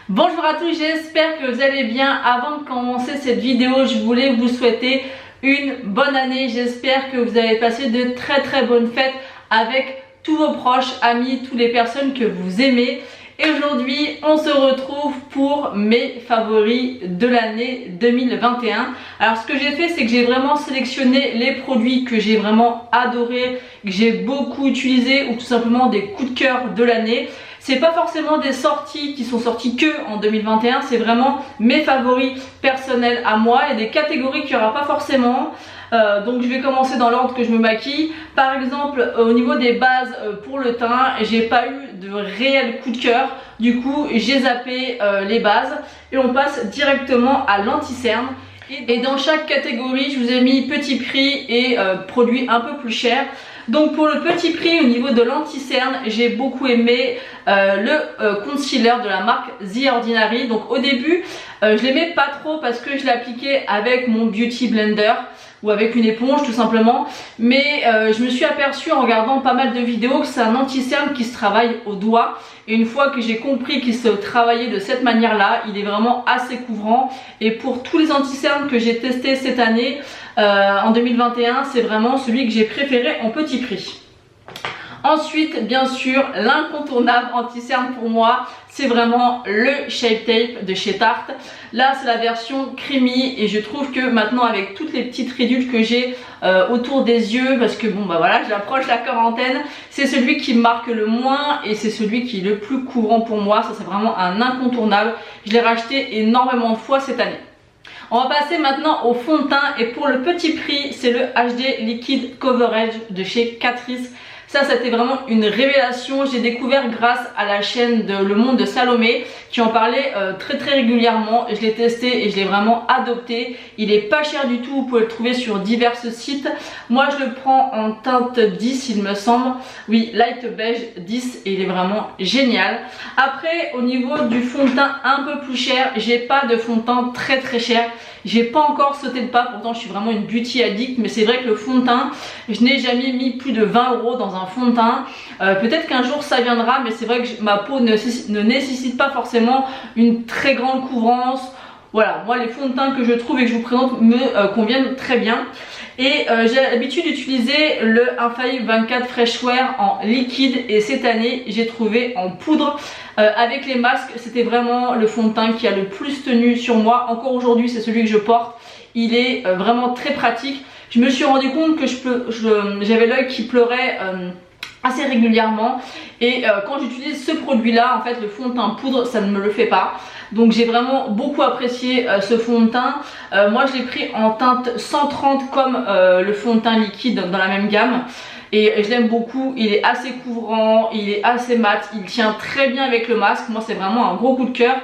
Bonjour à tous, j'espère que vous allez bien. Avant de commencer cette vidéo, je voulais vous souhaiter une bonne année. J'espère que vous avez passé de très bonnes fêtes avec tous vos proches, amis, toutes les personnes que vous aimez. Et aujourd'hui, on se retrouve pour mes favoris de l'année 2021. Alors ce que j'ai fait, c'est que j'ai vraiment sélectionné les produits que j'ai vraiment adorés, que j'ai beaucoup utilisés ou tout simplement des coups de cœur de l'année. C'est pas forcément des sorties qui sont sorties que en 2021, c'est vraiment mes favoris personnels à moi et des catégories qu'il n'y aura pas forcément. Donc je vais commencer dans l'ordre que je me maquille. Par exemple, au niveau des bases pour le teint, j'ai pas eu de réel coup de cœur. Du coup, j'ai zappé les bases et on passe directement à l'anti-cerne. Et dans chaque catégorie, je vous ai mis petit prix et produits un peu plus chers. Donc pour le petit prix, au niveau de l'anti-cerne, j'ai beaucoup aimé le concealer de la marque The Ordinary. Donc au début, je l'aimais pas trop parce que je l'appliquais avec mon Beauty Blender ou avec une éponge tout simplement, mais je me suis aperçue en regardant pas mal de vidéos que c'est un anti-cerne qui se travaille au doigt, et une fois que j'ai compris qu'il se travaillait de cette manière là, il est vraiment assez couvrant. Et pour tous les anti-cernes que j'ai testés cette année en 2021, c'est vraiment celui que j'ai préféré en petit prix. Ensuite, bien sûr, l'incontournable anti-cerne pour moi, c'est vraiment le Shape Tape de chez Tarte. Là, c'est la version creamy et je trouve que maintenant, avec toutes les petites ridules que j'ai autour des yeux, parce que bon bah voilà, j'approche la quarantaine, c'est celui qui me marque le moins et c'est celui qui est le plus couvrant pour moi. Ça, c'est vraiment un incontournable. Je l'ai racheté énormément de fois cette année. On va passer maintenant au fond de teint et pour le petit prix, c'est le HD Liquid Coverage de chez Catrice. Ça, c'était vraiment une révélation. J'ai découvert grâce à la chaîne de Le Monde de Salomé qui en parlait très régulièrement. Je l'ai testé et je l'ai vraiment adopté. Il est pas cher du tout, vous pouvez le trouver sur divers sites. Moi, je le prends en teinte 10, il me semble. Oui, light beige 10 et il est vraiment génial. Après, au niveau du fond de teint un peu plus cher, j'ai pas de fond de teint très cher. J'ai pas encore sauté le pas, pourtant je suis vraiment une beauty addict, mais c'est vrai que le fond de teint, je n'ai jamais mis plus de 20 € dans un fond de teint. Peut-être qu'un jour ça viendra, mais c'est vrai que ma peau ne nécessite pas forcément une très grande couvrance. Voilà, moi les fonds de teint que je trouve et que je vous présente me conviennent très bien. Et j'ai l'habitude d'utiliser le Infaillible 24 Fresh Wear en liquide et cette année j'ai trouvé en poudre. Avec les masques, c'était vraiment le fond de teint qui a le plus tenu sur moi. Encore aujourd'hui, c'est celui que je porte. Il est vraiment très pratique. Je me suis rendu compte que j'avais l'œil qui pleurait assez régulièrement et quand j'utilise ce produit là, en fait le fond de teint poudre, ça ne me le fait pas. Donc j'ai vraiment beaucoup apprécié ce fond de teint. Moi je l'ai pris en teinte 130 comme le fond de teint liquide dans la même gamme. Et je l'aime beaucoup, il est assez couvrant, il est assez mat, il tient très bien avec le masque. Moi c'est vraiment un gros coup de cœur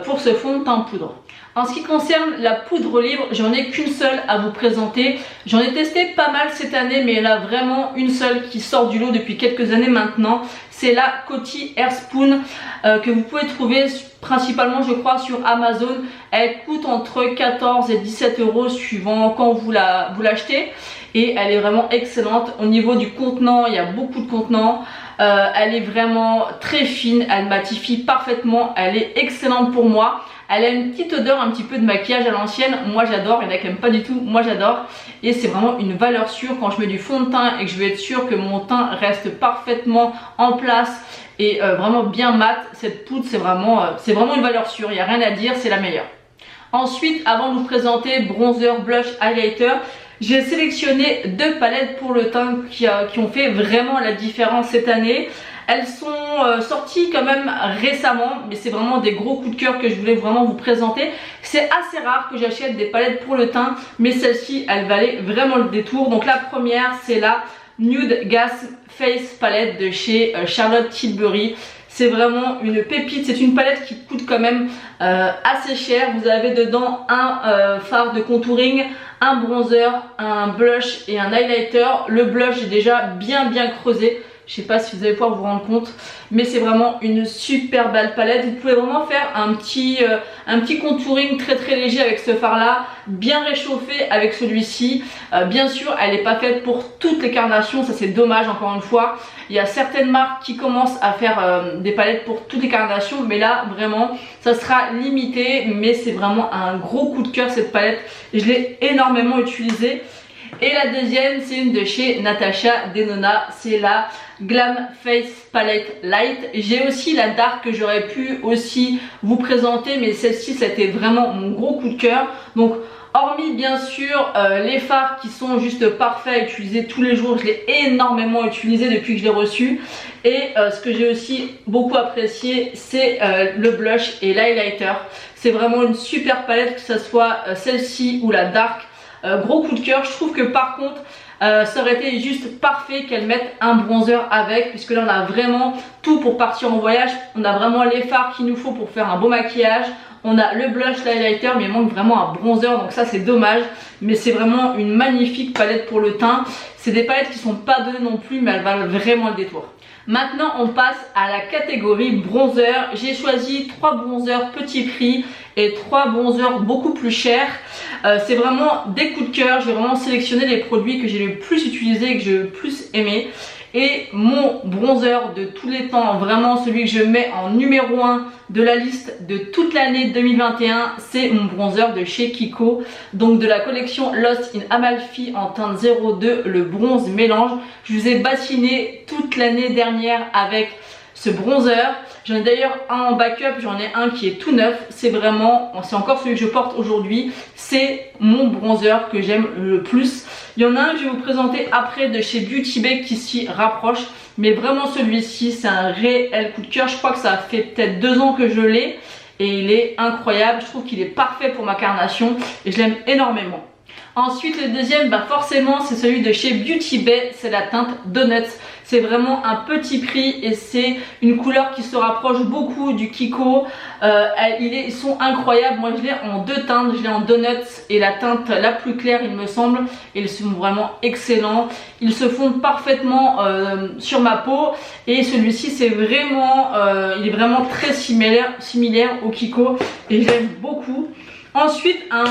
pour ce fond de teint poudre. En ce qui concerne la poudre libre, j'en ai qu'une seule à vous présenter. J'en ai testé pas mal cette année, mais il y en a vraiment une seule qui sort du lot depuis quelques années maintenant. C'est la Coty Airspoon que vous pouvez trouver principalement je crois sur Amazon. Elle coûte entre 14 et 17 € suivant quand vous l'achetez. Et elle est vraiment excellente. Au niveau du contenant, il y a beaucoup de contenants. Elle est vraiment très fine, elle matifie parfaitement, elle est excellente pour moi. Elle a une petite odeur un petit peu de maquillage à l'ancienne, moi j'adore, il y en a qui n'aiment pas du tout, moi j'adore. Et c'est vraiment une valeur sûre quand je mets du fond de teint et que je veux être sûre que mon teint reste parfaitement en place et vraiment bien mat. Cette poudre c'est vraiment une valeur sûre, il n'y a rien à dire, c'est la meilleure. Ensuite, avant de vous présenter bronzer, blush, highlighter, j'ai sélectionné deux palettes pour le teint qui ont fait vraiment la différence cette année. Elles sont sorties quand même récemment, mais c'est vraiment des gros coups de cœur que je voulais vraiment vous présenter. C'est assez rare que j'achète des palettes pour le teint, mais celle-ci, elle valait vraiment le détour. Donc la première, c'est la Nude Gas Face Palette de chez Charlotte Tilbury. C'est vraiment une pépite, c'est une palette qui coûte quand même assez cher. Vous avez dedans un fard de contouring, un bronzer, un blush et un highlighter. Le blush est déjà bien creusé. Je sais pas si vous allez pouvoir vous rendre compte, mais c'est vraiment une super belle palette. Vous pouvez vraiment faire un petit contouring très léger avec ce fard là, bien réchauffé avec celui-ci. Bien sûr, elle n'est pas faite pour toutes les carnations, ça c'est dommage encore une fois. Il y a certaines marques qui commencent à faire des palettes pour toutes les carnations, mais là vraiment ça sera limité, mais c'est vraiment un gros coup de cœur cette palette. Je l'ai énormément utilisée. Et la deuxième, c'est une de chez Natasha Denona, c'est la Glam Face Palette Light. J'ai aussi la Dark que j'aurais pu aussi vous présenter, mais celle-ci, c'était vraiment mon gros coup de cœur. Donc, hormis bien sûr les fards qui sont juste parfaits à utiliser tous les jours, je l'ai énormément utilisé depuis que je l'ai reçu. Et ce que j'ai aussi beaucoup apprécié, c'est le blush et l'highlighter. C'est vraiment une super palette, que ce soit celle-ci ou la Dark. Gros coup de cœur. Je trouve que par contre ça aurait été juste parfait qu'elle mette un bronzer avec, puisque là on a vraiment tout pour partir en voyage. On a vraiment les fards qu'il nous faut pour faire un beau maquillage, on a le blush, l'highlighter, mais il manque vraiment un bronzer, donc ça c'est dommage. Mais c'est vraiment une magnifique palette pour le teint. C'est des palettes qui sont pas données non plus, mais elles valent vraiment le détour. Maintenant on passe à la catégorie bronzer. J'ai choisi 3 bronzers petit prix et 3 bronzers beaucoup plus chers. C'est vraiment des coups de cœur. Je vais vraiment sélectionner les produits que j'ai le plus utilisés et que j'ai le plus aimé. Et mon bronzer de tous les temps, vraiment celui que je mets en numéro 1 de la liste de toute l'année 2021, c'est mon bronzer de chez Kiko, donc de la collection Lost in Amalfi en teinte 02, le bronze mélange. Je vous ai bassiné toute l'année dernière avec ce bronzer. J'en ai d'ailleurs un en backup, j'en ai un qui est tout neuf. C'est vraiment, c'est encore celui que je porte aujourd'hui. C'est mon bronzer que j'aime le plus. Il y en a un que je vais vous présenter après de chez Beauty Bay qui s'y rapproche. Mais vraiment celui-ci, c'est un réel coup de cœur. Je crois que ça fait peut-être 2 ans que je l'ai. Et il est incroyable. Je trouve qu'il est parfait pour ma carnation. Et je l'aime énormément. Ensuite le deuxième, forcément c'est celui de chez Beauty Bay, c'est la teinte Donuts. C'est vraiment un petit prix et c'est une couleur qui se rapproche beaucoup du Kiko. Ils sont incroyables. Moi je l'ai en 2 teintes, je l'ai en Donuts et la teinte la plus claire il me semble. Et ils sont vraiment excellents. Ils se fondent parfaitement sur ma peau. Et celui-ci c'est vraiment, il est vraiment très similaire au Kiko et j'aime beaucoup. Ensuite, un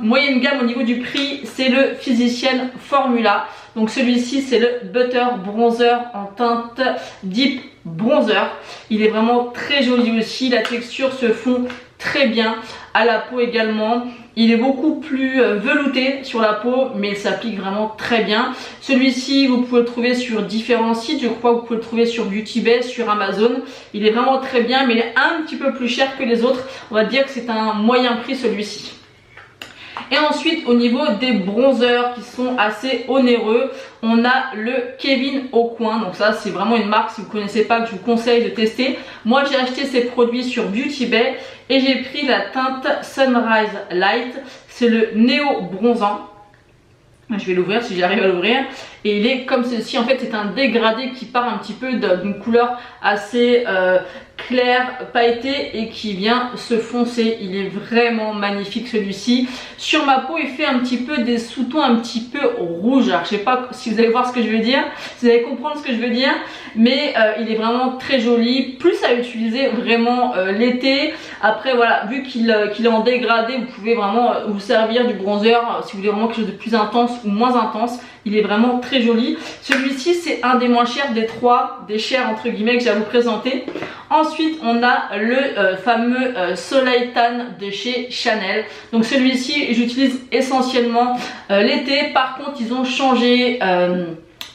moyenne gamme au niveau du prix, c'est le Physician Formula. Donc celui-ci, c'est le Butter Bronzer en teinte Deep Bronzer. Il est vraiment très joli aussi. La texture se fond très bien à la peau également. Il est beaucoup plus velouté sur la peau, mais il s'applique vraiment très bien. Celui-ci, vous pouvez le trouver sur différents sites. Je crois que vous pouvez le trouver sur Beauty Bay, sur Amazon. Il est vraiment très bien, mais il est un petit peu plus cher que les autres. On va dire que c'est un moyen prix celui-ci. Et ensuite, au niveau des bronzers qui sont assez onéreux, on a le Kevyn Aucoin. Donc ça, c'est vraiment une marque, si vous ne connaissez pas, que je vous conseille de tester. Moi, j'ai acheté ces produits sur Beauty Bay et j'ai pris la teinte Sunrise Light. C'est le néo bronzant. Je vais l'ouvrir si j'arrive à l'ouvrir. Et il est comme ceci. En fait, c'est un dégradé qui part un petit peu d'une couleur assez clair, pailleté et qui vient se foncer. Il est vraiment magnifique celui-ci. Sur ma peau, il fait un petit peu des sous-tons un petit peu rouges. Alors, je sais pas si vous allez voir ce que je veux dire, si vous allez comprendre ce que je veux dire, mais il est vraiment très joli. Plus à utiliser vraiment l'été. Après, voilà, vu qu'il est en dégradé, vous pouvez vraiment vous servir du bronzer si vous voulez vraiment quelque chose de plus intense ou moins intense. Il est vraiment très joli. Celui-ci, c'est un des moins chers des 3, des chers entre guillemets, que j'ai à vous présenter. Ensuite, on a le fameux Soleil Tan de chez Chanel. Donc celui-ci, j'utilise essentiellement l'été. Par contre, ils ont changé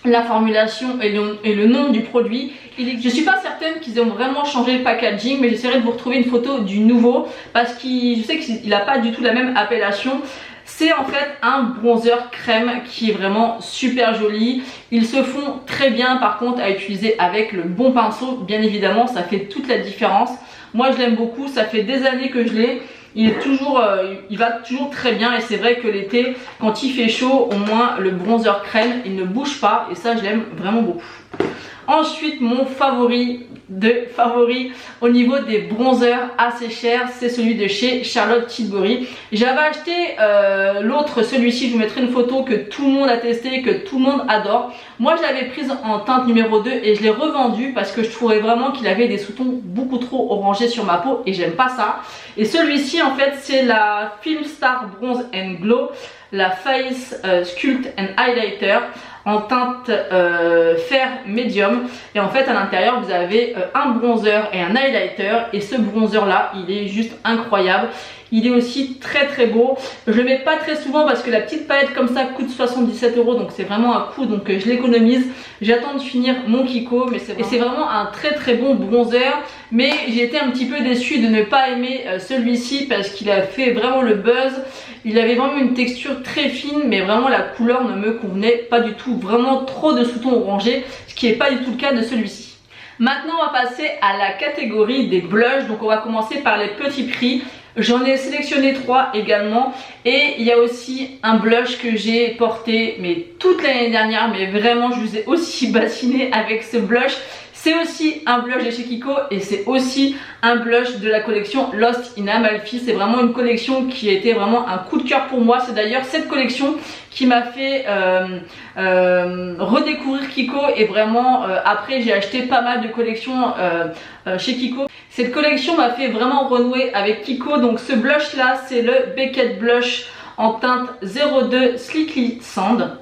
la formulation et le nom du produit. Je suis pas certaine qu'ils ont vraiment changé le packaging, mais j'essaierai de vous retrouver une photo du nouveau parce que je sais qu'il n'a pas du tout la même appellation. C'est en fait un bronzer crème qui est vraiment super joli. Ils se font très bien par contre à utiliser avec le bon pinceau. Bien évidemment, ça fait toute la différence. Moi je l'aime beaucoup, ça fait des années que je l'ai. Il va toujours très bien et c'est vrai que l'été, quand il fait chaud, au moins le bronzer crème, il ne bouge pas et ça je l'aime vraiment beaucoup. Ensuite, mon favori au niveau des bronzers assez chers, c'est celui de chez Charlotte Tilbury. J'avais acheté l'autre, celui-ci, je vous mettrai une photo que tout le monde a testé, que tout le monde adore. Moi, je l'avais prise en teinte numéro 2 et je l'ai revendu parce que je trouvais vraiment qu'il avait des sous-tons beaucoup trop orangés sur ma peau et j'aime pas ça. Et celui-ci, en fait, c'est la Film Star Bronze and Glow, la Face Sculpt and Highlighter en teinte fer médium. Et en fait, à l'intérieur, vous avez un bronzer et un highlighter. Et ce bronzer là, il est juste incroyable. Il est aussi très très beau. Je le mets pas très souvent parce que la petite palette comme ça coûte 77 €, donc c'est vraiment un coût, donc je l'économise. J'attends de finir mon Kiko, mais c'est vraiment un très très bon bronzer. Mais j'ai été un petit peu déçue de ne pas aimer celui-ci parce qu'il a fait vraiment le buzz. Il avait vraiment une texture très fine, mais vraiment la couleur ne me convenait pas du tout. Vraiment trop de sous-tons orangés, ce qui n'est pas du tout le cas de celui-ci. Maintenant, on va passer à la catégorie des blushs. Donc on va commencer par les petits prix. J'en ai sélectionné 3 également. Et il y a aussi un blush que j'ai porté mais toute l'année dernière. Mais vraiment, je vous ai aussi bassiné avec ce blush. C'est aussi un blush de chez Kiko et c'est aussi un blush de la collection Lost in Amalfi. C'est vraiment une collection qui a été vraiment un coup de cœur pour moi. C'est d'ailleurs cette collection qui m'a fait redécouvrir Kiko et vraiment après j'ai acheté pas mal de collections chez Kiko. Cette collection m'a fait vraiment renouer avec Kiko. Donc ce blush là, c'est le Beckett Blush en teinte 02 Slickly Sand.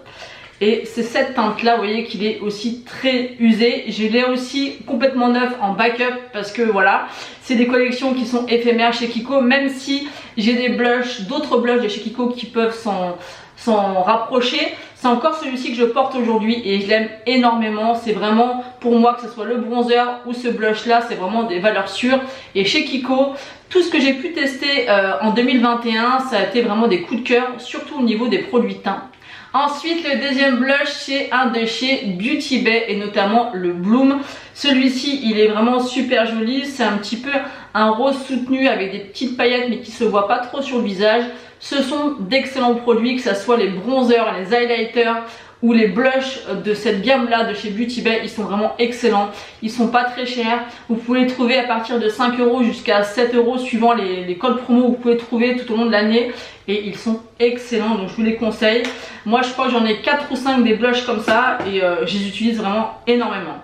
Et c'est cette teinte là, vous voyez qu'il est aussi très usé. Je l'ai aussi complètement neuf en backup parce que voilà, c'est des collections qui sont éphémères chez Kiko. Même si j'ai des blushs, d'autres blushs de chez Kiko qui peuvent s'en rapprocher, c'est encore celui-ci que je porte aujourd'hui et je l'aime énormément. C'est vraiment pour moi, que ce soit le bronzer ou ce blush là, c'est vraiment des valeurs sûres. Et chez Kiko, tout ce que j'ai pu tester en 2021, ça a été vraiment des coups de cœur, surtout au niveau des produits teints. Ensuite, le deuxième blush, c'est un de chez Beauty Bay et notamment le Bloom. Celui-ci, il est vraiment super joli. C'est un petit peu un rose soutenu avec des petites paillettes mais qui se voit pas trop sur le visage. Ce sont d'excellents produits, que ce soit les bronzers, les highlighters ou les blushs de cette gamme là de chez Beauty Bay. Ils sont vraiment excellents. Ils sont pas très chers. Vous pouvez les trouver à partir de 5 € jusqu'à 7 € suivant les codes promo que vous pouvez trouver tout au long de l'année. Et ils sont excellents, donc je vous les conseille. Moi je crois que j'en ai 4 ou 5 des blushs comme ça et je les utilise vraiment énormément.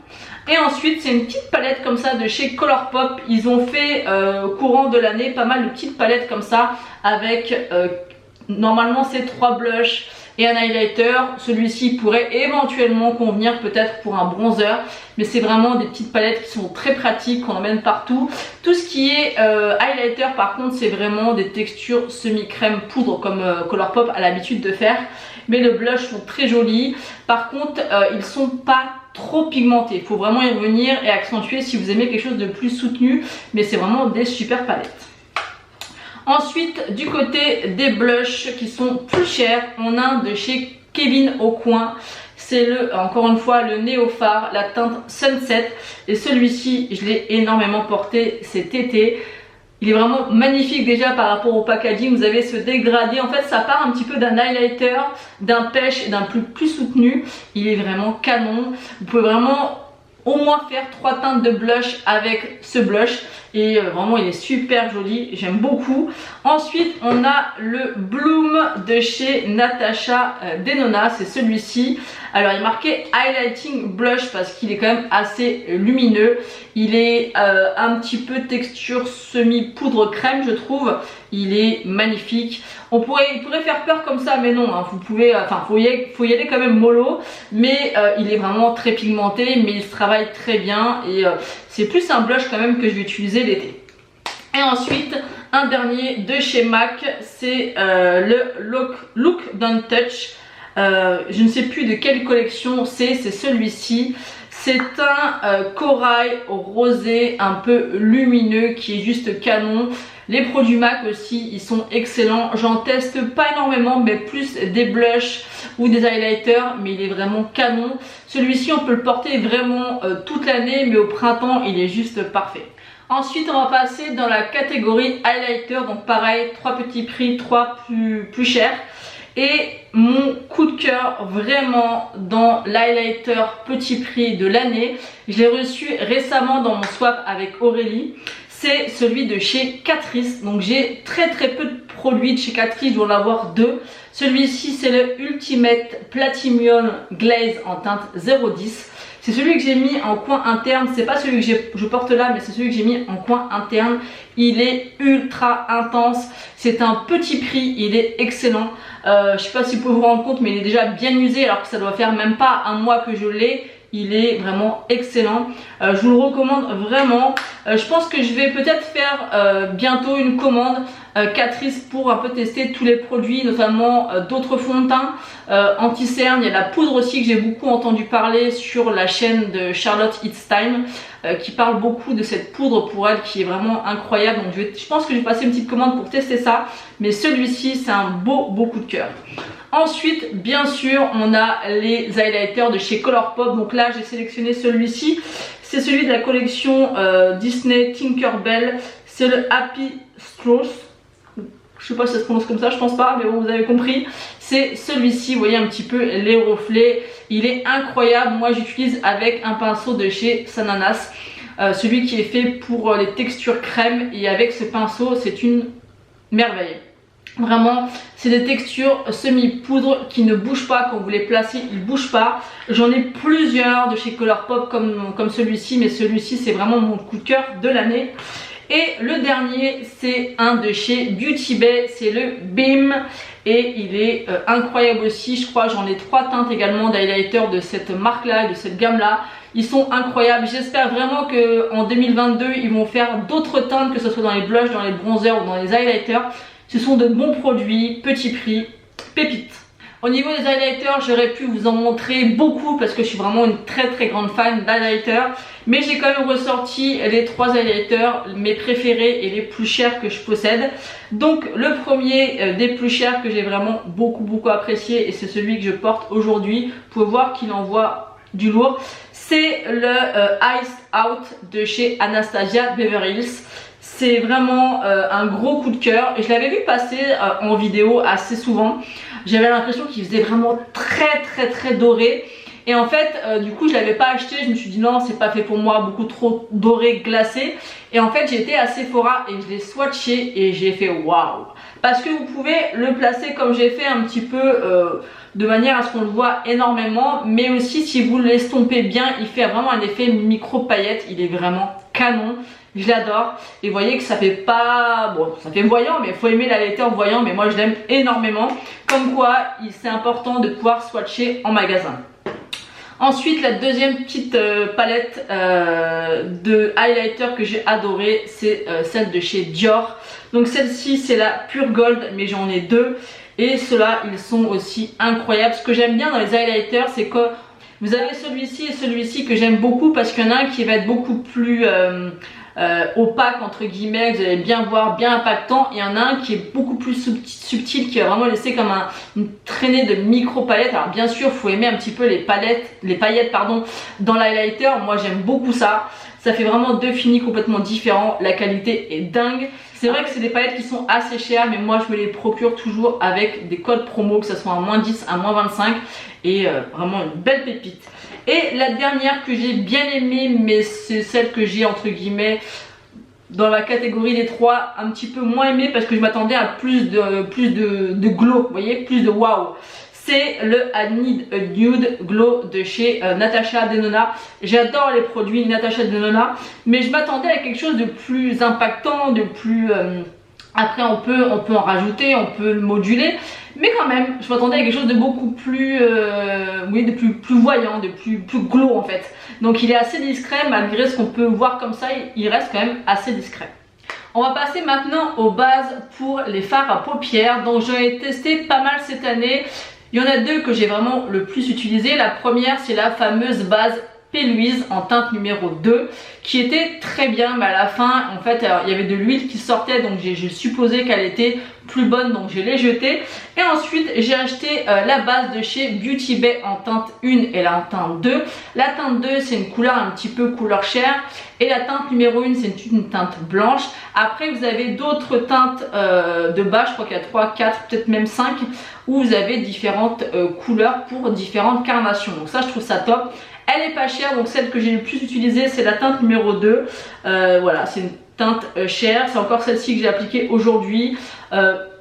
Et ensuite c'est une petite palette comme ça de chez Colourpop. Ils ont fait au courant de l'année pas mal de petites palettes comme ça avec normalement c'est 3 blushs et un highlighter. Celui-ci pourrait éventuellement convenir peut-être pour un bronzer, mais c'est vraiment des petites palettes qui sont très pratiques, qu'on emmène partout. Tout ce qui est highlighter par contre, c'est vraiment des textures semi-crème poudre comme Colourpop a l'habitude de faire, mais les blushs sont très jolis. Par contre ils sont pas trop pigmentés, il faut vraiment y revenir et accentuer si vous aimez quelque chose de plus soutenu, mais c'est vraiment des super palettes. Ensuite, du côté des blushs qui sont plus chers, on a un de chez Kevyn Aucoin. C'est encore une fois le Néophare, la teinte Sunset. Et celui-ci, je l'ai énormément porté cet été. Il est vraiment magnifique déjà par rapport au packaging. Vous avez ce dégradé. En fait, ça part un petit peu d'un highlighter, d'un pêche et d'un plus soutenu. Il est vraiment canon. Vous pouvez vraiment au moins faire 3 teintes de blush avec ce blush et vraiment il est super joli, j'aime beaucoup. Ensuite on a le Bloom de chez Natasha Denona, c'est celui-ci. Alors il est marqué highlighting blush parce qu'il est quand même assez lumineux. Il est un petit peu texture semi poudre crème je trouve. Il est magnifique. Il pourrait faire peur comme ça mais non, hein. Vous pouvez, faut y aller quand même mollo. Mais il est vraiment très pigmenté mais il se travaille très bien. Et c'est plus un blush quand même que je vais utiliser l'été. Et ensuite un dernier de chez MAC, c'est le Look Don't Touch. Je ne sais plus de quelle collection c'est celui-ci. C'est un corail rosé un peu lumineux qui est juste canon. Les produits MAC aussi, ils sont excellents. J'en teste pas énormément, mais plus des blushs ou des highlighters, mais il est vraiment canon. Celui-ci, on peut le porter vraiment toute l'année, mais au printemps, il est juste parfait. Ensuite, on va passer dans la catégorie highlighter. Donc pareil, 3 petits prix, 3 plus chers. Et mon coup de cœur vraiment dans l'highlighter petit prix de l'année, je l'ai reçu récemment dans mon swap avec Aurélie, c'est celui de chez Catrice. Donc j'ai très peu de produits de chez Catrice, je dois en avoir deux. Celui-ci c'est le Ultimate Platinum Glaze en teinte 010. C'est celui que j'ai mis en coin interne, c'est pas celui que je porte là, mais c'est celui que j'ai mis en coin interne. Il est ultra intense, c'est un petit prix, il est excellent. Je sais pas si vous pouvez vous rendre compte, mais il est déjà bien usé alors que ça doit faire même pas un mois que je l'ai. Il est vraiment excellent, je vous le recommande vraiment. Je pense que je vais peut-être faire bientôt une commande Catrice pour un peu tester tous les produits, notamment d'autres fonds de teint anti-cerne. Il y a la poudre aussi que j'ai beaucoup entendu parler sur la chaîne de Charlotte It's Time, qui parle beaucoup de cette poudre pour elle qui est vraiment incroyable. Donc je pense que je vais passer une petite commande pour tester ça, mais celui-ci c'est un beau coup de cœur. Ensuite, bien sûr, on a les highlighters de chez Colourpop. Donc là, j'ai sélectionné celui-ci. C'est celui de la collection Disney Tinkerbell. C'est le Happy Straws. Je sais pas si ça se prononce comme ça, je pense pas, mais bon, vous avez compris. C'est celui-ci, vous voyez un petit peu les reflets. Il est incroyable. Moi, j'utilise avec un pinceau de chez Sananas. Celui qui est fait pour les textures crème. Et avec ce pinceau, c'est une merveille. Vraiment, c'est des textures semi-poudre qui ne bougent pas. Quand vous les placez, ils ne bougent pas. J'en ai plusieurs de chez Colourpop comme celui-ci, mais celui-ci c'est vraiment mon coup de cœur de l'année. Et le dernier, c'est un de chez Beauty Bay, c'est le Beam. Et il est incroyable aussi. Je crois j'en ai 3 teintes également d'highlighter de cette marque-là, de cette gamme-là. Ils sont incroyables. J'espère vraiment qu'en 2022, ils vont faire d'autres teintes, que ce soit dans les blushs, dans les bronzers ou dans les highlighters. Ce sont de bons produits, petit prix, pépites. Au niveau des highlighters, j'aurais pu vous en montrer beaucoup parce que je suis vraiment une très grande fan d'highlighters. Mais j'ai quand même ressorti les 3 highlighters, mes préférés et les plus chers que je possède. Donc le premier des plus chers que j'ai vraiment beaucoup apprécié, et c'est celui que je porte aujourd'hui. Vous pouvez voir qu'il envoie du lourd. C'est le Iced Out de chez Anastasia Beverly Hills. C'est vraiment un gros coup de cœur. Je l'avais vu passer en vidéo assez souvent. J'avais l'impression qu'il faisait vraiment très doré. Et en fait, du coup, je l'avais pas acheté. Je me suis dit non, c'est pas fait pour moi, beaucoup trop doré, glacé. Et en fait, j'ai été à Sephora et je l'ai swatché et j'ai fait waouh. Parce que vous pouvez le placer comme j'ai fait un petit peu de manière à ce qu'on le voit énormément. Mais aussi, si vous l'estompez bien, il fait vraiment un effet micro paillette. Il est vraiment canon. Je l'adore. Et vous voyez que ça fait pas... Bon, ça fait voyant, mais il faut aimer la laitée en voyant. Mais moi, je l'aime énormément. Comme quoi, c'est important de pouvoir swatcher en magasin. Ensuite, la deuxième petite palette de highlighter que j'ai adoré, c'est celle de chez Dior. Donc celle-ci, c'est la Pure Gold, mais j'en ai 2. Et ceux-là, ils sont aussi incroyables. Ce que j'aime bien dans les highlighters, c'est que vous avez celui-ci et celui-ci que j'aime beaucoup parce qu'il y en a un qui va être beaucoup plus... opaque entre guillemets, vous allez bien voir, bien impactant. Il y en a un qui est beaucoup plus subtil, qui va vraiment laisser comme une traînée de micro paillettes. Alors bien sûr, il faut aimer un petit peu les paillettes dans l'highlighter. Moi j'aime beaucoup ça. Ça fait vraiment deux finis complètement différents. La qualité est dingue. C'est vrai que c'est des paillettes qui sont assez chères, mais moi je me les procure toujours avec des codes promo, que ce soit un -10, un -25, et vraiment une belle pépite. Et la dernière que j'ai bien aimée, mais c'est celle que j'ai entre guillemets dans la catégorie des 3 un petit peu moins aimée parce que je m'attendais à plus de glow, vous voyez, plus de wow. C'est le I Need a Nude Glow de chez Natasha Denona. J'adore les produits Natasha Denona, mais je m'attendais à quelque chose de plus impactant, de plus... Après on peut en rajouter, on peut le moduler, mais quand même je m'attendais à quelque chose de beaucoup plus oui, de plus voyant, de plus glow en fait. Donc il est assez discret malgré ce qu'on peut voir comme ça, il reste quand même assez discret. On va passer maintenant aux bases pour les fards à paupières. Donc j'en ai testé pas mal cette année. Il y en a 2 que j'ai vraiment le plus utilisé. La première, c'est la fameuse base Louise en teinte numéro 2 qui était très bien, mais à la fin en fait il y avait de l'huile qui sortait, donc j'ai supposé qu'elle était plus bonne, donc je l'ai jetée. Et ensuite j'ai acheté la base de chez Beauty Bay en teinte 1 et la teinte 2. La teinte 2 c'est une couleur un petit peu couleur chair et la teinte numéro 1 c'est une teinte blanche. Après vous avez d'autres teintes de base, je crois qu'il y a 3, 4, peut-être même 5 où vous avez différentes couleurs pour différentes carnations, donc ça je trouve ça top. Elle est pas chère, donc celle que j'ai le plus utilisée c'est la teinte numéro 2. Voilà, c'est une teinte chère, c'est encore celle-ci que j'ai appliquée aujourd'hui.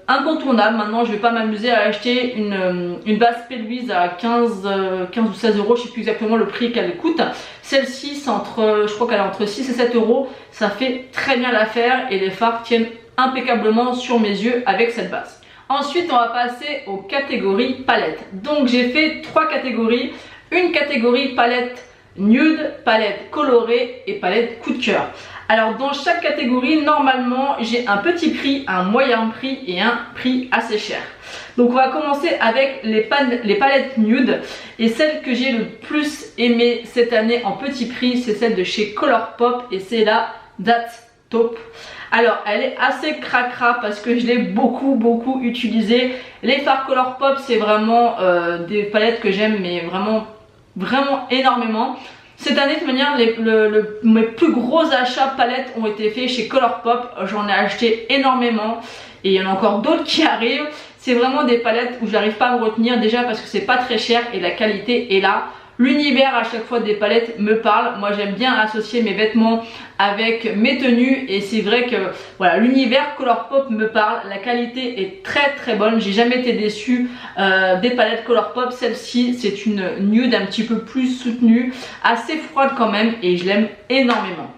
Incontournable. Maintenant je vais pas m'amuser à acheter une base Louise à 15 ou 16 euros, je sais plus exactement le prix qu'elle coûte. Celle-ci c'est entre, je crois qu'elle est entre 6 et 7 euros, ça fait très bien l'affaire et les fards tiennent impeccablement sur mes yeux avec cette base. Ensuite on va passer aux catégories palettes. Donc j'ai fait 3 catégories. Une catégorie palette nude, palette colorée et palette coup de cœur. Alors dans chaque catégorie normalement j'ai un petit prix, un moyen prix et un prix assez cher. Donc on va commencer avec les palettes nude, et celle que j'ai le plus aimée cette année en petit prix c'est celle de chez Colourpop et c'est la That's Taupe. Alors elle est assez cracra parce que je l'ai beaucoup utilisée. Les fards Colourpop c'est vraiment des palettes que j'aime, mais vraiment énormément. Cette année de toute manière mes plus gros achats palettes ont été faits chez Colourpop. J'en ai acheté énormément et il y en a encore d'autres qui arrivent. C'est vraiment des palettes où j'arrive pas à me retenir, déjà parce que c'est pas très cher et la qualité est là. L'univers à chaque fois des palettes me parle. Moi j'aime bien associer mes vêtements avec mes tenues et c'est vrai que voilà, l'univers Colourpop me parle. La qualité est très bonne, j'ai jamais été déçue des palettes Colourpop. Celle-ci c'est une nude un petit peu plus soutenue, assez froide quand même, et je l'aime énormément.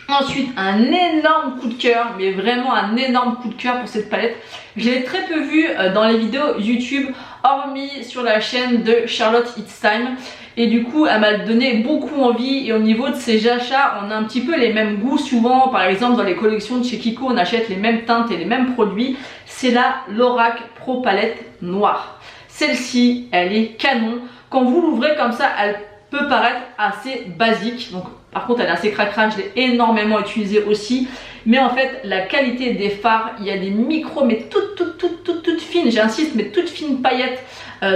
Ensuite un énorme coup de cœur, mais vraiment un énorme coup de cœur pour cette palette. Je l'ai très peu vue dans les vidéos YouTube, hormis sur la chaîne de Charlotte It's Time. Et du coup elle m'a donné beaucoup envie, et au niveau de ces achats on a un petit peu les mêmes goûts souvent. Par exemple dans les collections de chez Kiko on achète les mêmes teintes et les mêmes produits. C'est la Lorac Pro Palette Noire. Celle-ci elle est canon. Quand vous l'ouvrez comme ça elle peut paraître assez basique, donc par contre elle est assez cracra, je l'ai énormément utilisée aussi. Mais en fait la qualité des fards, il y a des micros mais toutes fines, j'insiste, mais toutes fines paillettes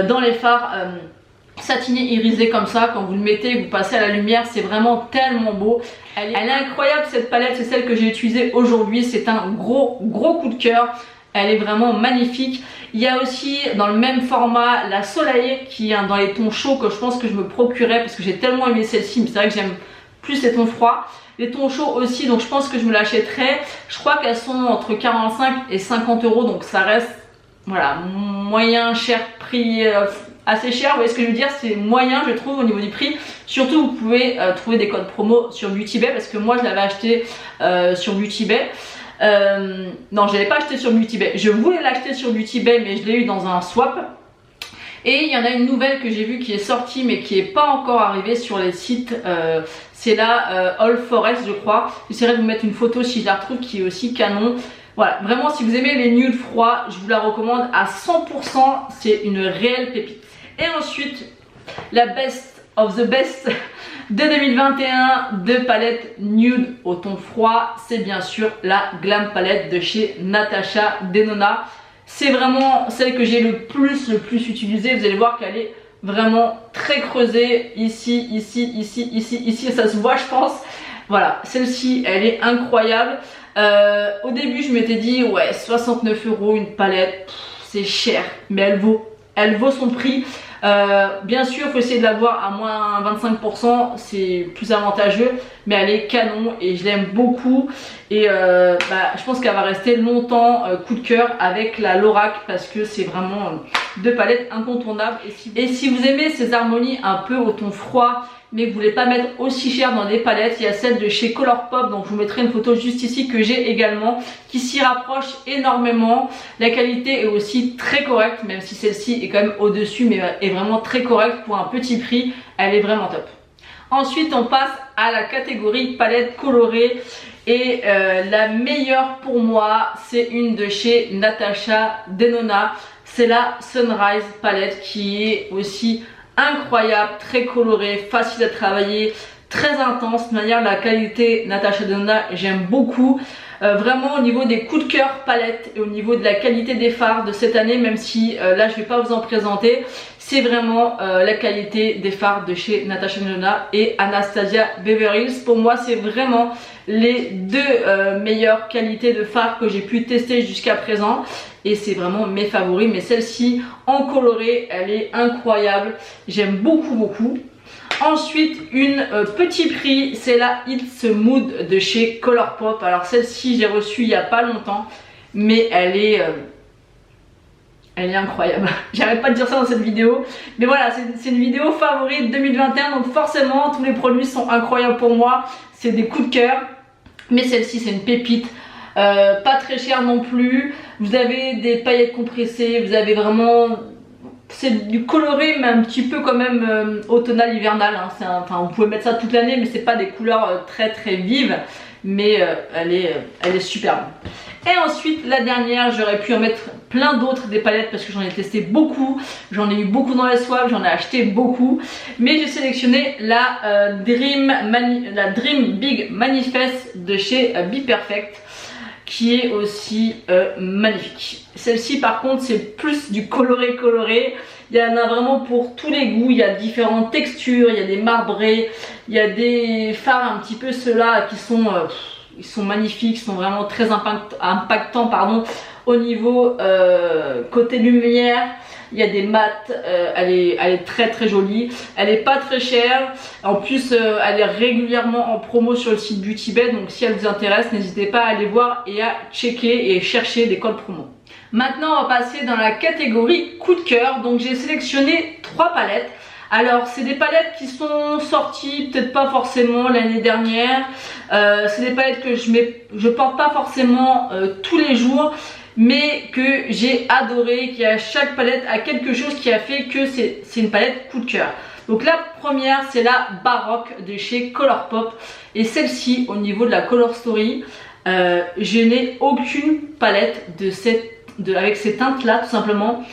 dans les fards satiné irisé comme ça. Quand vous le mettez, vous passez à la lumière, c'est vraiment tellement beau. Elle est incroyable cette palette, c'est celle que j'ai utilisée aujourd'hui, c'est un gros coup de cœur. Elle est vraiment magnifique. Il y a aussi dans le même format la Soleil qui est dans les tons chauds, que je pense que je me procurais parce que j'ai tellement aimé celle-ci, mais c'est vrai que j'aime plus les tons froids. Les tons chauds aussi, donc je pense que je me l'achèterai. Je crois qu'elles sont entre 45 et 50 euros, donc ça reste voilà, moyen cher, prix assez cher. Vous voyez ce que je veux dire, c'est moyen je trouve au niveau du prix. Surtout vous pouvez trouver des codes promo sur Beauty Bay, parce que moi je l'avais acheté sur Beauty Bay. Non, je l'avais pas acheté sur Beauty Bay, je voulais l'acheter sur Beauty Bay mais je l'ai eu dans un swap. Et il y en a une nouvelle que j'ai vue qui est sortie mais qui est pas encore arrivée sur les sites, c'est la All Forest je crois. J'essaierai de vous mettre une photo si je la retrouve, qui est aussi canon. Voilà, vraiment si vous aimez les nudes froids, je vous la recommande à 100%, c'est une réelle pépite. Et ensuite, la best of the best de 2021 de palette nude au ton froid, c'est bien sûr la Glam Palette de chez Natasha Denona. C'est vraiment celle que j'ai le plus utilisée. Vous allez voir qu'elle est vraiment très creusée, ici, ça se voit je pense. Voilà, celle-ci elle est incroyable. Au début je m'étais dit ouais 69 euros une palette, c'est cher, mais elle vaut son prix. Bien sûr il faut essayer de l'avoir à moins 25%, c'est plus avantageux, mais elle est canon et je l'aime beaucoup. Et je pense qu'elle va rester longtemps coup de cœur avec la Lorac, parce que c'est vraiment deux palettes incontournables. Et si vous aimez ces harmonies un peu au ton froid mais que vous voulez pas mettre aussi cher dans des palettes, il y a celle de chez Colourpop, donc je vous mettrai une photo juste ici que j'ai également, qui s'y rapproche énormément. La qualité est aussi très correcte, même si celle-ci est quand même au dessus, mais est vraiment très correcte pour un petit prix, elle est vraiment top. Ensuite on passe à la catégorie palette colorée, et la meilleure pour moi c'est une de chez Natasha Denona, c'est la Sunrise palette, qui est aussi incroyable, très coloré, facile à travailler, très intense. De manière, la qualité Natasha Denona, j'aime beaucoup. Vraiment au niveau des coups de cœur palette et au niveau de la qualité des fards de cette année, même si là je vais pas vous en présenter, c'est vraiment la qualité des fards de chez Natasha Denona et Anastasia Beverly Hills. Pour moi c'est vraiment les deux meilleures qualités de fards que j'ai pu tester jusqu'à présent et c'est vraiment mes favoris. Mais celle-ci en coloré, elle est incroyable, j'aime beaucoup. Ensuite, une petit prix, c'est la It's Mood de chez Colourpop. Alors celle-ci, j'ai reçue il n'y a pas longtemps, mais elle est incroyable. J'arrête pas de dire ça dans cette vidéo, mais voilà, c'est une vidéo favorite 2021, donc forcément tous les produits sont incroyables pour moi. C'est des coups de cœur, mais celle-ci c'est une pépite. Pas très cher non plus. Vous avez des paillettes compressées, vous avez vraiment... C'est du coloré mais un petit peu quand même automnal hivernal, hein. Enfin vous pouvez mettre ça toute l'année mais c'est pas des couleurs très vives, mais elle est superbe. Et ensuite la dernière, j'aurais pu en mettre plein d'autres des palettes parce que j'en ai testé beaucoup, j'en ai eu beaucoup dans les swaps, j'en ai acheté beaucoup, mais j'ai sélectionné la Dream Big Manifest de chez Be Perfect, qui est aussi magnifique. Celle-ci par contre c'est plus du coloré. Il y en a vraiment pour tous les goûts, il y a différentes textures, il y a des marbrés, il y a des fards un petit peu ceux-là qui sont, ils sont magnifiques, sont vraiment très impactants pardon, au niveau côté lumière. Il y a des mattes, elle est très jolie, elle est pas très chère, en plus elle est régulièrement en promo sur le site Beauty Bay, donc si elle vous intéresse n'hésitez pas à aller voir et à checker et chercher des codes promo. Maintenant on va passer dans la catégorie coup de cœur, donc j'ai sélectionné 3 palettes. Alors c'est des palettes qui sont sorties peut-être pas forcément l'année dernière, c'est des palettes que je porte pas forcément tous les jours, mais que j'ai adoré, qui à chaque palette a quelque chose qui a fait que c'est une palette coup de cœur. Donc la première c'est la Baroque de chez Colourpop, et celle-ci au niveau de la Color Story, je n'ai aucune palette avec ces teintes là tout simplement.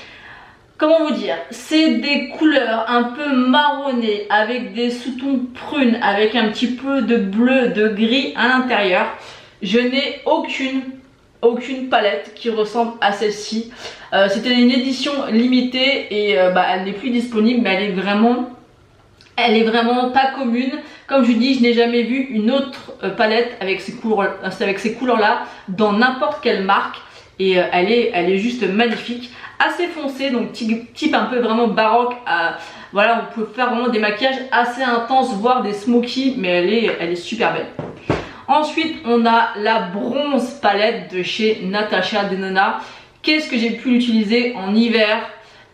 Comment vous dire, c'est des couleurs un peu marronnées avec des sous-tons prunes, avec un petit peu de bleu, de gris à l'intérieur. Je n'ai aucune palette qui ressemble à celle-ci. C'était une édition limitée et elle n'est plus disponible, mais elle est vraiment pas commune. Comme je vous dis, je n'ai jamais vu une autre palette avec ces couleurs là dans n'importe quelle marque, et elle est juste magnifique, assez foncée, donc type un peu vraiment baroque. Voilà, on peut faire vraiment des maquillages assez intenses, voire des smoky, mais elle est super belle. Ensuite on a la bronze palette de chez Natasha Denona. Qu'est-ce que j'ai pu l'utiliser en hiver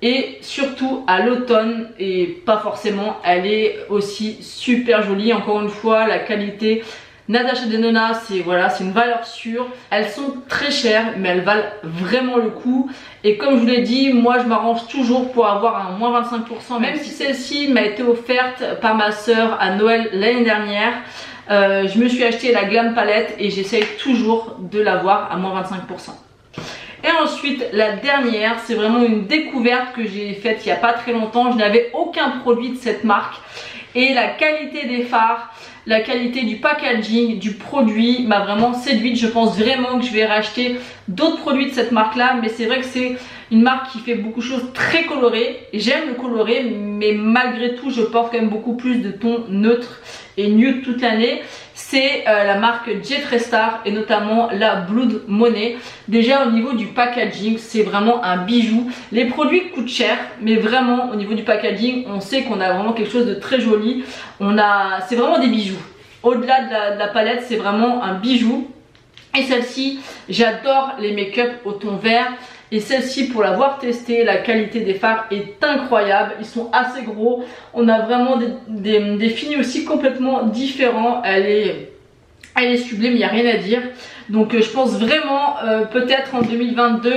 et surtout à l'automne, et pas forcément, elle est aussi super jolie. Encore une fois, la qualité Natasha Denona, c'est une valeur sûre. Elles sont très chères mais elles valent vraiment le coup, et comme je vous l'ai dit, moi je m'arrange toujours pour avoir un moins 25%, même si celle-ci m'a été offerte par ma soeur à Noël l'année dernière. Je me suis acheté la Glam Palette et j'essaye toujours de l'avoir à moins 25%. Et ensuite la dernière, c'est vraiment une découverte que j'ai faite il n'y a pas très longtemps. Je n'avais aucun produit de cette marque et la qualité des fards, la qualité du packaging, du produit m'a vraiment séduite. Je pense vraiment que je vais racheter d'autres produits de cette marque là, mais c'est vrai que c'est une marque qui fait beaucoup de choses très colorées. J'aime le coloré, mais malgré tout je porte quand même beaucoup plus de tons neutres et nude toute l'année. C'est la marque Jeffree Star et notamment la Blood Money. Déjà au niveau du packaging, c'est vraiment un bijou. Les produits coûtent cher, mais vraiment au niveau du packaging, on sait qu'on a vraiment quelque chose de très joli. C'est vraiment des bijoux. Au-delà de la palette, c'est vraiment un bijou. Et celle-ci, j'adore les make-up au ton vert. Et celle-ci, pour l'avoir testée, la qualité des fards est incroyable. Ils sont assez gros. On a vraiment des finis aussi complètement différents. Elle est sublime, il n'y a rien à dire. Donc je pense vraiment peut-être en 2022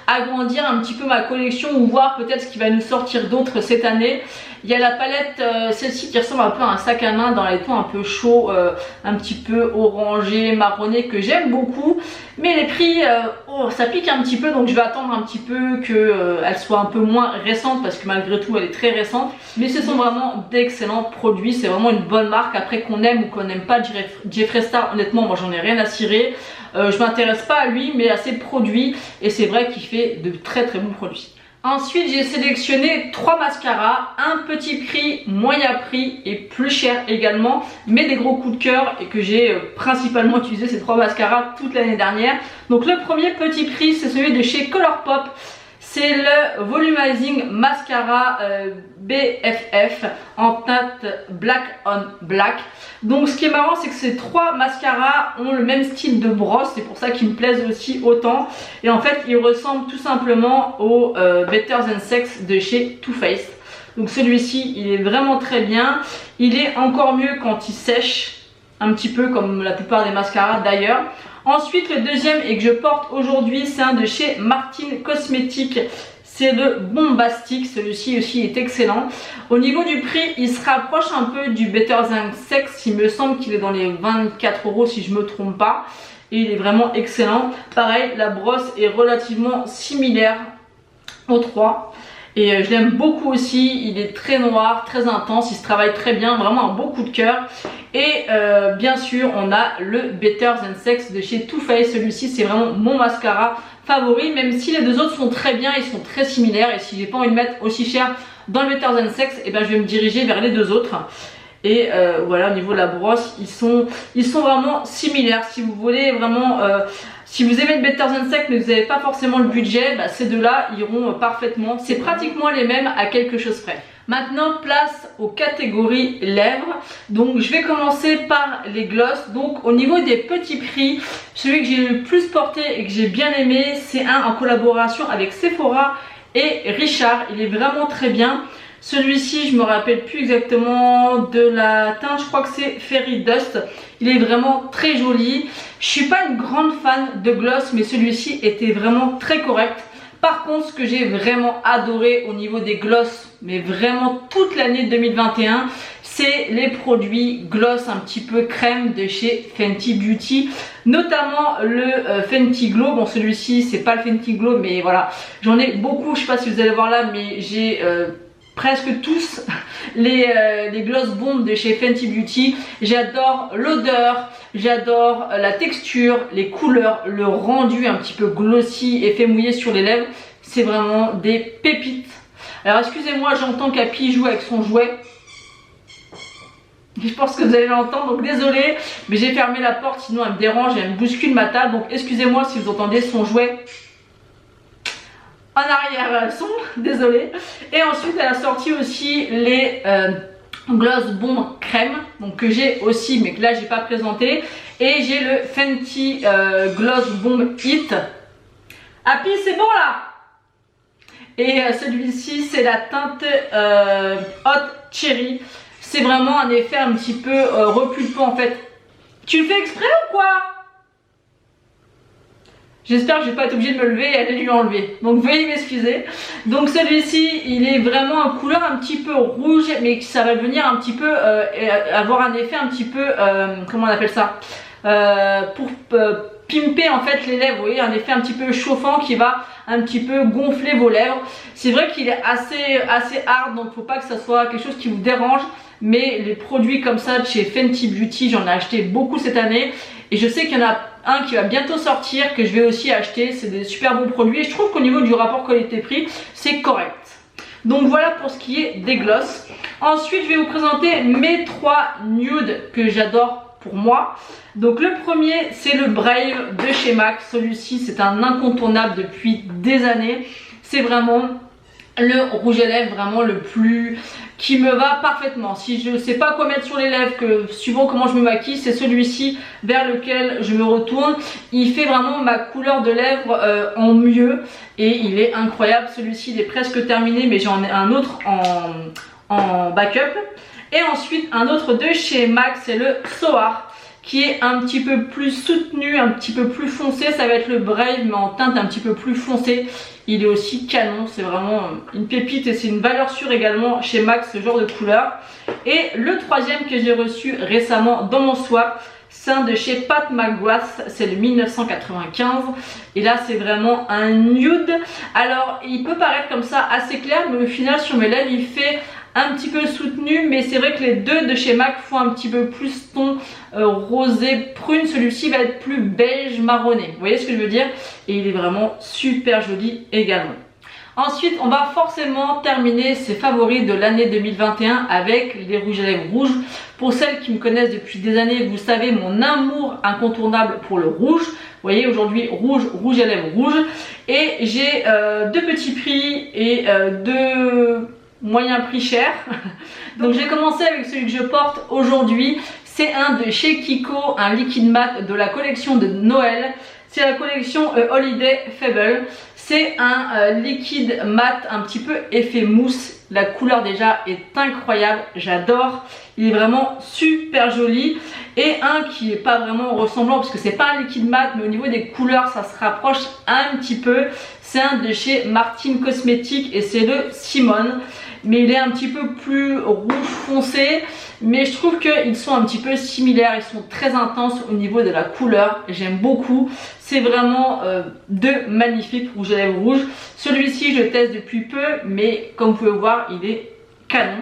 agrandir un petit peu ma collection ou voir peut-être ce qui va nous sortir d'autres cette année. Il y a la palette, celle-ci qui ressemble un peu à un sac à main dans les tons un peu chauds, un petit peu orangé, marronné, que j'aime beaucoup. Mais les prix, oh, ça pique un petit peu, donc je vais attendre un petit peu qu'elle soit un peu moins récente parce que malgré tout elle est très récente. Mais ce sont vraiment d'excellents produits, c'est vraiment une bonne marque. Après qu'on aime ou qu'on n'aime pas Jeffree Star, honnêtement moi j'en ai rien à cirer. Je m'intéresse pas à lui mais à ses produits et c'est vrai qu'il fait de très très bons produits. Ensuite j'ai sélectionné 3 mascaras, un petit prix, moyen prix et plus cher également, mais des gros coups de cœur et que j'ai principalement utilisé ces 3 mascaras toute l'année dernière. Donc le premier petit prix c'est celui de chez Colourpop. C'est le Volumizing Mascara BFF en teinte Black on Black. Donc ce qui est marrant c'est que ces 3 mascaras ont le même style de brosse, c'est pour ça qu'ils me plaisent aussi autant. Et en fait ils ressemblent tout simplement au Better Than Sex de chez Too Faced. Donc celui-ci il est vraiment très bien. Il est encore mieux quand il sèche, un petit peu comme la plupart des mascaras d'ailleurs. Ensuite le deuxième et que je porte aujourd'hui c'est un de chez Martin Cosmetics. C'est le Bombastic, celui-ci aussi est excellent. Au niveau du prix, il se rapproche un peu du Better Than Sex. Il me semble qu'il est dans les 24 € si je me trompe pas. Et il est vraiment excellent. Pareil, la brosse est relativement similaire aux 3. Et je l'aime beaucoup aussi, il est très noir, très intense, il se travaille très bien, vraiment un beau coup de cœur. Et bien sûr on a le Better Than Sex de chez Too Faced, celui-ci c'est vraiment mon mascara favori, même si les deux autres sont très bien, ils sont très similaires. Et si j'ai pas envie de mettre aussi cher dans le Better Than Sex, et ben je vais me diriger vers les deux autres. Et voilà, au niveau de la brosse, ils sont vraiment similaires. Si vous voulez vraiment... si vous aimez le Better Than Sex mais vous n'avez pas forcément le budget, bah ces deux-là iront parfaitement. C'est pratiquement les mêmes à quelque chose près. Maintenant, place aux catégories lèvres. Donc je vais commencer par les glosses. Donc au niveau des petits prix, celui que j'ai le plus porté et que j'ai bien aimé, c'est un en collaboration avec Sephora et Richard. Il est vraiment très bien. Celui-ci, je me rappelle plus exactement de la teinte, je crois que c'est Fairy Dust. Il est vraiment très joli. Je suis pas une grande fan de gloss, mais celui-ci était vraiment très correct. Par contre, ce que j'ai vraiment adoré au niveau des gloss, mais vraiment toute l'année 2021, c'est les produits gloss un petit peu crème de chez Fenty Beauty, notamment le Fenty Glow. Bon, celui-ci c'est pas le Fenty Glow, mais voilà, j'en ai beaucoup. Je sais pas si vous allez voir là, mais j'ai presque tous les gloss bombes de chez Fenty Beauty. J'adore l'odeur, j'adore la texture, les couleurs, le rendu un petit peu glossy, effet mouillé sur les lèvres. C'est vraiment des pépites. Alors excusez-moi, j'entends Capi joue avec son jouet. Je pense que vous allez l'entendre, donc désolé, mais j'ai fermé la porte, sinon elle me dérange et elle me bouscule ma table. Donc excusez-moi si vous entendez son jouet en arrière son, désolé. Et ensuite elle a sorti aussi les gloss bomb crème, donc que j'ai aussi mais que là j'ai pas présenté. Et j'ai le Fenty gloss bomb hit. Happy, c'est bon là. Et celui-ci c'est la teinte hot cherry. C'est vraiment un effet un petit peu repulpant en fait. Tu le fais exprès ou quoi? J'espère que je vais pas être obligée de me lever et aller lui enlever. Donc veuillez m'excuser. Donc celui-ci, il est vraiment en couleur un petit peu rouge, mais ça va venir un petit peu avoir un effet un petit peu, comment on appelle ça, pour pimper en fait les lèvres. Vous voyez, un effet un petit peu chauffant qui va un petit peu gonfler vos lèvres. C'est vrai qu'il est assez hard, donc faut pas que ça soit quelque chose qui vous dérange. Mais les produits comme ça de chez Fenty Beauty, j'en ai acheté beaucoup cette année. Et je sais qu'il y en a un qui va bientôt sortir, que je vais aussi acheter. C'est des super bons produits. Et je trouve qu'au niveau du rapport qualité-prix, c'est correct. Donc voilà pour ce qui est des gloss. Ensuite, je vais vous présenter mes 3 nudes que j'adore pour moi. Donc le premier, c'est le Brave de chez MAC. Celui-ci, c'est un incontournable depuis des années. C'est vraiment le rouge à lèvres vraiment le plus qui me va parfaitement. Si je ne sais pas quoi mettre sur les lèvres, que suivant comment je me maquille, c'est celui-ci vers lequel je me retourne. Il fait vraiment ma couleur de lèvres en mieux et il est incroyable. Celui-ci il est presque terminé, mais j'en ai un autre en backup. Et ensuite un autre de chez MAC, c'est le Soar, qui est un petit peu plus soutenu, un petit peu plus foncé, ça va être le Brave mais en teinte un petit peu plus foncée. Il est aussi canon, c'est vraiment une pépite et c'est une valeur sûre également chez MAC ce genre de couleur. Et le troisième que j'ai reçu récemment dans mon swap, c'est un de chez Pat McGrath, c'est le 1995 et là c'est vraiment un nude. Alors il peut paraître comme ça assez clair mais au final sur mes lèvres il fait un petit peu soutenu, mais c'est vrai que les deux de chez MAC font un petit peu plus ton rosé prune. Celui-ci va être plus beige marronné, vous voyez ce que je veux dire, et il est vraiment super joli également. Ensuite on va forcément terminer ses favoris de l'année 2021 avec les rouges à lèvres rouges. Pour celles qui me connaissent depuis des années, vous savez mon amour incontournable pour le rouge. Vous voyez aujourd'hui rouge à lèvres rouge, et j'ai deux petits prix et deux moyen prix cher. Donc j'ai commencé avec celui que je porte aujourd'hui. C'est un de chez Kiko, un liquide mat de la collection de Noël. C'est la collection Holiday Fable. C'est un liquide mat un petit peu effet mousse. La couleur déjà est incroyable, j'adore. Il est vraiment super joli. Et un qui n'est pas vraiment ressemblant parce que c'est pas un liquide mat, mais au niveau des couleurs ça se rapproche un petit peu. C'est un de chez Martin Cosmetics et c'est le Simone. Mais il est un petit peu plus rouge foncé, mais je trouve qu'ils sont un petit peu similaires, ils sont très intenses au niveau de la couleur, j'aime beaucoup. C'est vraiment deux magnifiques rouges à lèvres rouges. Celui-ci je le teste depuis peu, mais comme vous pouvez voir il est canon.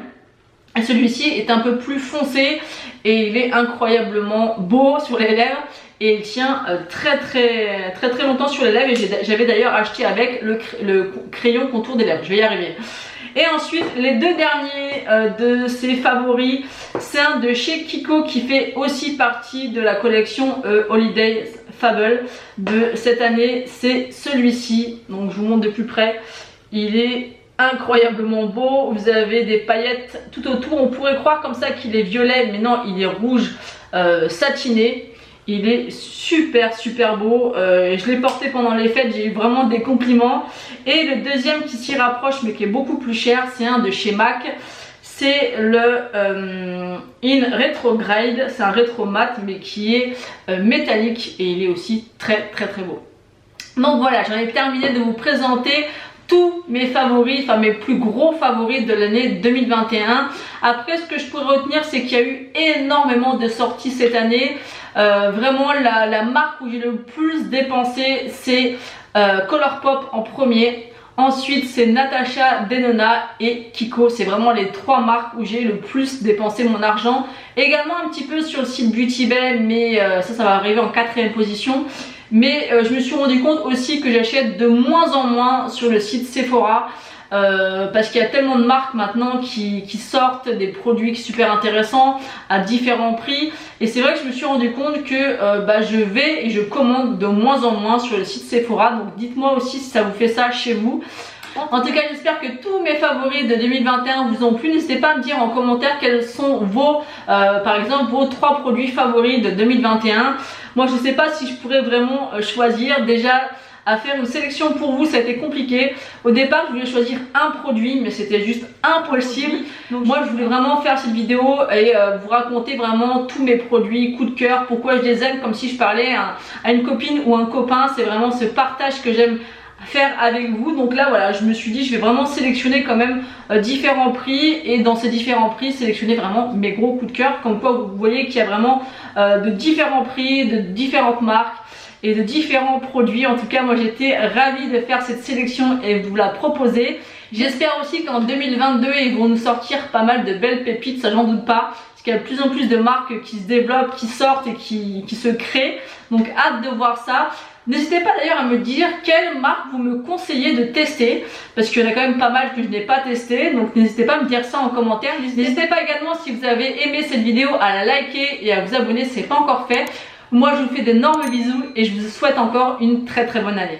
Et celui-ci est un peu plus foncé et il est incroyablement beau sur les lèvres. Et il tient très longtemps sur les lèvres, et j'avais d'ailleurs acheté avec le crayon contour des lèvres, je vais y arriver. Et ensuite les deux derniers de ces favoris, c'est un de chez Kiko qui fait aussi partie de la collection Holiday Fable de cette année. C'est celui-ci, donc je vous montre de plus près. Il est incroyablement beau, vous avez des paillettes tout autour, on pourrait croire comme ça qu'il est violet mais non, il est rouge satiné. Il est super beau, je l'ai porté pendant les fêtes, j'ai eu vraiment des compliments. Et le deuxième qui s'y rapproche mais qui est beaucoup plus cher, c'est un de chez MAC. C'est le In Retrograde, c'est un rétro mat mais qui est métallique et il est aussi très beau. Donc voilà, j'en ai terminé de vous présenter tous mes favoris, enfin mes plus gros favoris de l'année 2021. Après ce que je pourrais retenir, c'est qu'il y a eu énormément de sorties cette année. Vraiment la marque où j'ai le plus dépensé, c'est Colourpop en premier. Ensuite c'est Natasha Denona et Kiko. C'est vraiment les trois marques où j'ai le plus dépensé mon argent. Également un petit peu sur le site Beauty Bay, mais ça va arriver en 4e position. Mais je me suis rendu compte aussi que j'achète de moins en moins sur le site Sephora. Parce qu'il y a tellement de marques maintenant qui sortent des produits super intéressants à différents prix, et c'est vrai que je me suis rendu compte que je vais et je commande de moins en moins sur le site Sephora. Donc dites-moi aussi si ça vous fait ça chez vous. En tout cas j'espère que tous mes favoris de 2021 vous ont plu. N'hésitez pas à me dire en commentaire quels sont vos par exemple vos 3 produits favoris de 2021. Moi je ne sais pas si je pourrais vraiment choisir. Déjà à faire une sélection pour vous, ça a été compliqué. Au départ je voulais choisir un produit mais c'était juste impossible. Donc moi je voulais vraiment faire cette vidéo et vous raconter vraiment tous mes produits coup de cœur, pourquoi je les aime, comme si je parlais à une copine ou un copain. C'est vraiment ce partage que j'aime faire avec vous. Donc là voilà, je me suis dit je vais vraiment sélectionner quand même différents prix, et dans ces différents prix sélectionner vraiment mes gros coups de cœur. Comme quoi vous voyez qu'il y a vraiment de différents prix, de différentes marques et de différents produits. En tout cas moi j'étais ravie de faire cette sélection et vous la proposer. J'espère aussi qu'en 2022 ils vont nous sortir pas mal de belles pépites, ça j'en doute pas, parce qu'il y a de plus en plus de marques qui se développent, qui sortent et qui se créent. Donc hâte de voir ça. N'hésitez pas d'ailleurs à me dire quelle marque vous me conseillez de tester, parce qu'il y en a quand même pas mal que je n'ai pas testé. Donc n'hésitez pas à me dire ça en commentaire. N'hésitez pas également, si vous avez aimé cette vidéo, à la liker et à vous abonner si ce n'est pas encore fait. Moi je vous fais d'énormes bisous et je vous souhaite encore une très bonne année.